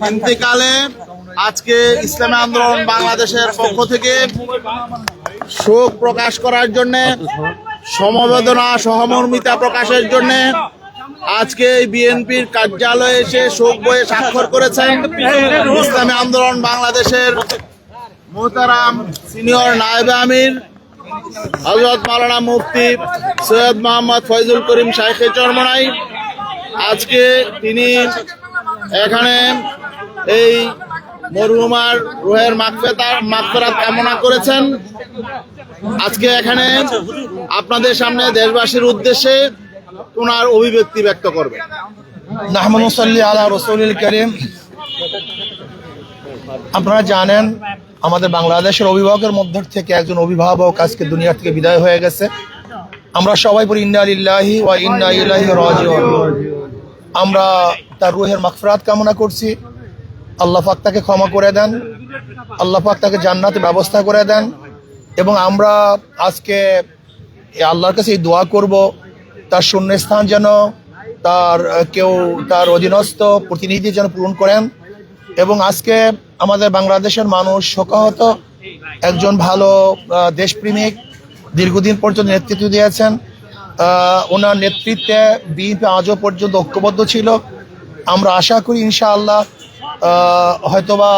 ইন্তেকালে আজকে ইসলামী আন্দোলন বাংলাদেশের পক্ষ থেকে শোক প্রকাশ করার জন্য, সমবেদনা সহমর্মিতা প্রকাশের জন্য আজকে বিএনপির কার্যালয়ে এসে শোক বইয়ে স্বাক্ষর করেছেন ইসলামী আন্দোলন বাংলাদেশের মোহতারাম সিনিয়র নায়েবে আমির হযরত মাওলানা মুফতি সৈয়দ মোহাম্মদ ফয়জুল করিম শাইখে চরমনাই। আজকে তিনি এখানে এই মরহুমার রুহের মাগফিরাত কামনা করেছেন। আজকে এখানে আপনাদের সামনে দেশবাসীর উদ্দেশ্যে ওনার অভিব্যক্তি ব্যক্ত করবে। নাহমাদু সাল্লি আলা রাসূলিল কারীম। আপনারা জানেন আমাদের বাংলাদেশের অভিভাবকের মধ্য থেকে একজন অভিভাবক আজকে দুনিয়া থেকে বিদায় হয়ে গেছে। আমরা সবাই বলি ইন্না লিল্লাহি ওয়া ইন্না ইলাইহি রাজিউন। আমরা তার রুহের মাগফিরাত কামনা করছি। আল্লাহ পাক তাকে ক্ষমা করে দেন, আল্লাহ পাক তাকে জান্নাতের ব্যবস্থা করে দেন। এবং আমরা আজকে আল্লাহর কাছে এই দোয়া করব তার শূন্যস্থান যেন তার অধীনস্থ প্রতিনিধি যেন পূরণ করেন। এবং আজকে আমাদের বাংলাদেশের মানুষ শোকাহত, একজন ভালো দেশপ্রেমিক, দীর্ঘদিন পর্যন্ত নেতৃত্ব দিয়েছেন। ওনার নেতৃত্বে বিএনপি আজও পর্যন্ত ঐক্যবদ্ধ ছিল। আমরা আশা করি ইনশাআল্লাহ হয়তোবা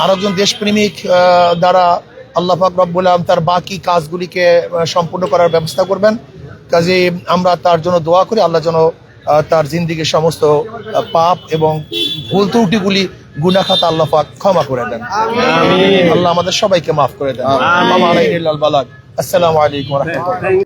আরেকজন দেশপ্রেমিক দ্বারা আল্লাহ পাক রব্বুল আলামিন তার বাকি কাজগুলিকে সম্পূর্ণ করার ব্যবস্থা করবেন। কাজে আমরা তার জন্য দোয়া করি, আল্লাহ যেন তার জিন্দিগির সমস্ত পাপ এবং ভুল ত্রুটিগুলি গুনাহ খাতা আল্লাহ পাক ক্ষমা করে দেন। আল্লাহ আমাদের সবাইকে মাফ করে দেন। আসসালামু আলাইকুম ওয়া রাহমাতুল্লাহ।